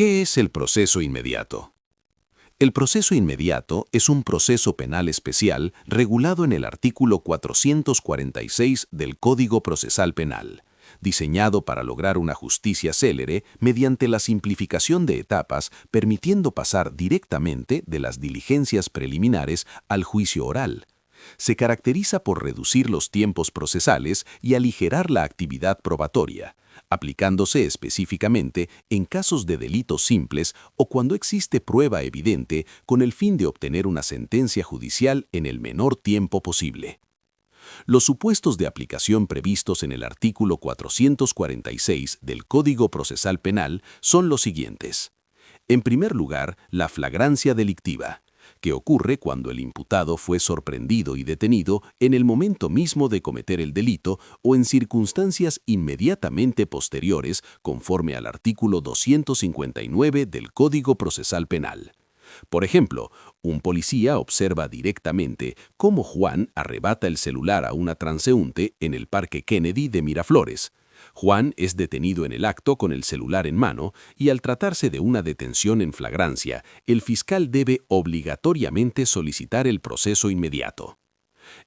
¿Qué es el proceso inmediato? El proceso inmediato es un proceso penal especial regulado en el artículo 446 del Código Procesal Penal, diseñado para lograr una justicia célere mediante la simplificación de etapas, permitiendo pasar directamente de las diligencias preliminares al juicio oral. Se caracteriza por reducir los tiempos procesales y aligerar la actividad probatoria, aplicándose específicamente en casos de delitos simples o cuando existe prueba evidente con el fin de obtener una sentencia judicial en el menor tiempo posible. Los supuestos de aplicación previstos en el artículo 446 del Código Procesal Penal son los siguientes. En primer lugar, la flagrancia delictiva, que ocurre cuando el imputado fue sorprendido y detenido en el momento mismo de cometer el delito o en circunstancias inmediatamente posteriores conforme al artículo 259 del Código Procesal Penal. Por ejemplo, un policía observa directamente cómo Juan arrebata el celular a una transeúnte en el Parque Kennedy de Miraflores. Juan es detenido en el acto con el celular en mano y al tratarse de una detención en flagrancia, el fiscal debe obligatoriamente solicitar el proceso inmediato.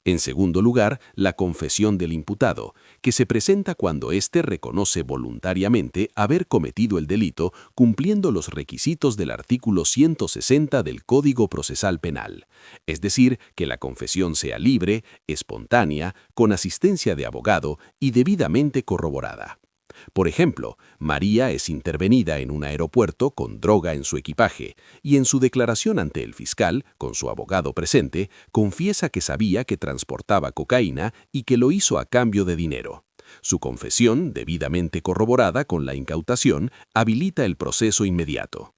En segundo lugar, la confesión del imputado, que se presenta cuando éste reconoce voluntariamente haber cometido el delito cumpliendo los requisitos del artículo 160 del Código Procesal Penal, es decir, que la confesión sea libre, espontánea, con asistencia de abogado y debidamente corroborada. Por ejemplo, María es intervenida en un aeropuerto con droga en su equipaje y en su declaración ante el fiscal, con su abogado presente, confiesa que sabía que transportaba cocaína y que lo hizo a cambio de dinero. Su confesión, debidamente corroborada con la incautación, habilita el proceso inmediato.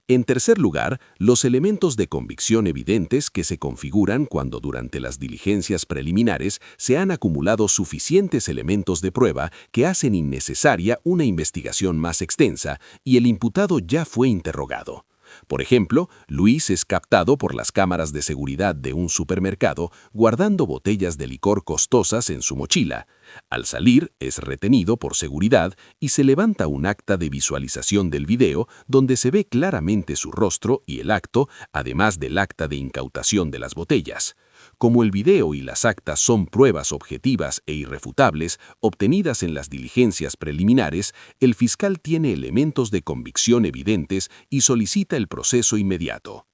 En tercer lugar, los elementos de convicción evidentes que se configuran cuando durante las diligencias preliminares se han acumulado suficientes elementos de prueba que hacen innecesaria una investigación más extensa y el imputado ya fue interrogado. Por ejemplo, Luis es captado por las cámaras de seguridad de un supermercado guardando botellas de licor costosas en su mochila. Al salir, es retenido por seguridad y se levanta un acta de visualización del video donde se ve claramente su rostro y el acto, además del acta de incautación de las botellas. Como el video y las actas son pruebas objetivas e irrefutables obtenidas en las diligencias preliminares, el fiscal tiene elementos de convicción evidentes y solicita el proceso inmediato.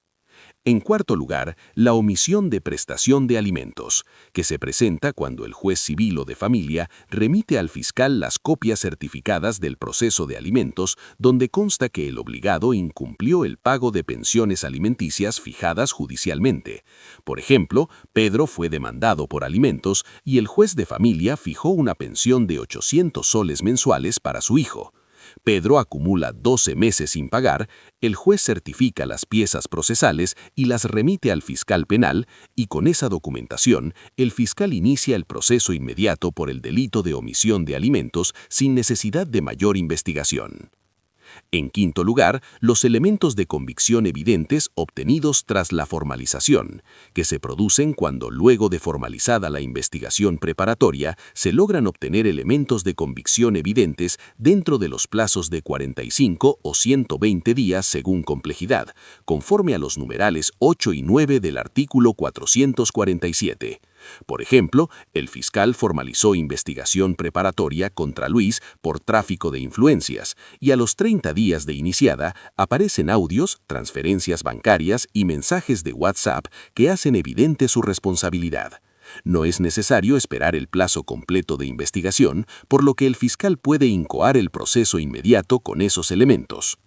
En cuarto lugar, la omisión de prestación de alimentos, que se presenta cuando el juez civil o de familia remite al fiscal las copias certificadas del proceso de alimentos donde consta que el obligado incumplió el pago de pensiones alimenticias fijadas judicialmente. Por ejemplo, Pedro fue demandado por alimentos y el juez de familia fijó una pensión de 800 soles mensuales para su hijo. Pedro acumula 12 meses sin pagar, el juez certifica las piezas procesales y las remite al fiscal penal, y con esa documentación, el fiscal inicia el proceso inmediato por el delito de omisión de alimentos sin necesidad de mayor investigación. En quinto lugar, los elementos de convicción evidentes obtenidos tras la formalización, que se producen cuando luego de formalizada la investigación preparatoria se logran obtener elementos de convicción evidentes dentro de los plazos de 45 o 120 días según complejidad, conforme a los numerales 8 y 9 del artículo 447. Por ejemplo, el fiscal formalizó investigación preparatoria contra Luis por tráfico de influencias y a los 30 días de iniciada aparecen audios, transferencias bancarias y mensajes de WhatsApp que hacen evidente su responsabilidad. No es necesario esperar el plazo completo de investigación, por lo que el fiscal puede incoar el proceso inmediato con esos elementos.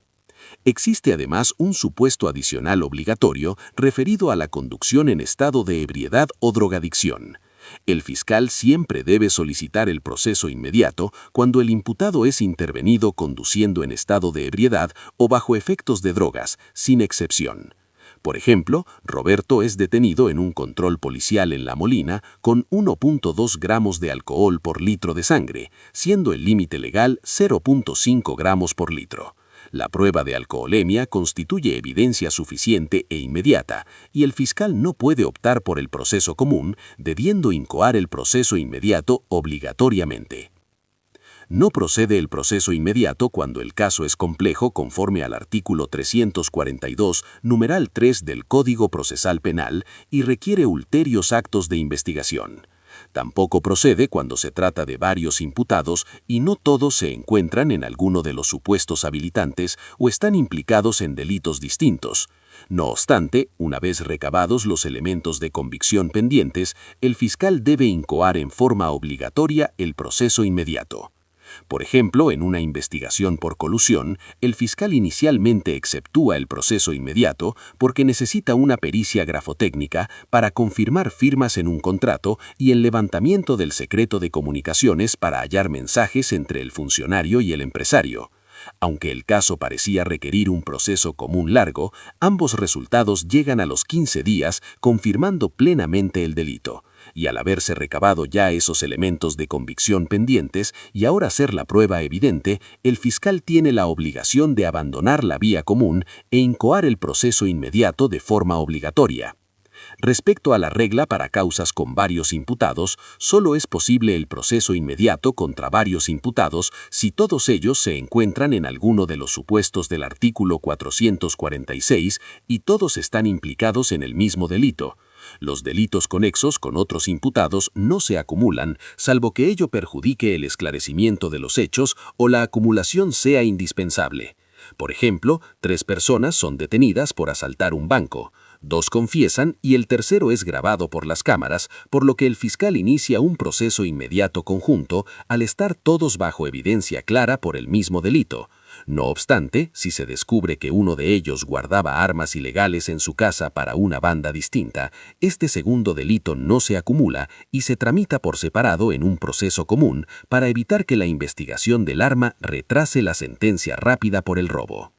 Existe además un supuesto adicional obligatorio referido a la conducción en estado de ebriedad o drogadicción. El fiscal siempre debe solicitar el proceso inmediato cuando el imputado es intervenido conduciendo en estado de ebriedad o bajo efectos de drogas, sin excepción. Por ejemplo, Roberto es detenido en un control policial en La Molina con 1.2 gramos de alcohol por litro de sangre, siendo el límite legal 0.5 gramos por litro. La prueba de alcoholemia constituye evidencia suficiente e inmediata, y el fiscal no puede optar por el proceso común, debiendo incoar el proceso inmediato obligatoriamente. No procede el proceso inmediato cuando el caso es complejo conforme al artículo 342, numeral 3 del Código Procesal Penal y requiere ulteriores actos de investigación. Tampoco procede cuando se trata de varios imputados y no todos se encuentran en alguno de los supuestos habilitantes o están implicados en delitos distintos. No obstante, una vez recabados los elementos de convicción pendientes, el fiscal debe incoar en forma obligatoria el proceso inmediato. Por ejemplo, en una investigación por colusión, el fiscal inicialmente exceptúa el proceso inmediato porque necesita una pericia grafotécnica para confirmar firmas en un contrato y el levantamiento del secreto de comunicaciones para hallar mensajes entre el funcionario y el empresario. Aunque el caso parecía requerir un proceso común largo, ambos resultados llegan a los 15 días confirmando plenamente el delito. Y al haberse recabado ya esos elementos de convicción pendientes y ahora ser la prueba evidente, el fiscal tiene la obligación de abandonar la vía común e incoar el proceso inmediato de forma obligatoria. Respecto a la regla para causas con varios imputados, solo es posible el proceso inmediato contra varios imputados si todos ellos se encuentran en alguno de los supuestos del artículo 446 y todos están implicados en el mismo delito. Los delitos conexos con otros imputados no se acumulan, salvo que ello perjudique el esclarecimiento de los hechos o la acumulación sea indispensable. Por ejemplo, 3 personas son detenidas por asaltar un banco. 2 confiesan y el tercero es grabado por las cámaras, por lo que el fiscal inicia un proceso inmediato conjunto al estar todos bajo evidencia clara por el mismo delito. No obstante, si se descubre que uno de ellos guardaba armas ilegales en su casa para una banda distinta, este segundo delito no se acumula y se tramita por separado en un proceso común para evitar que la investigación del arma retrase la sentencia rápida por el robo.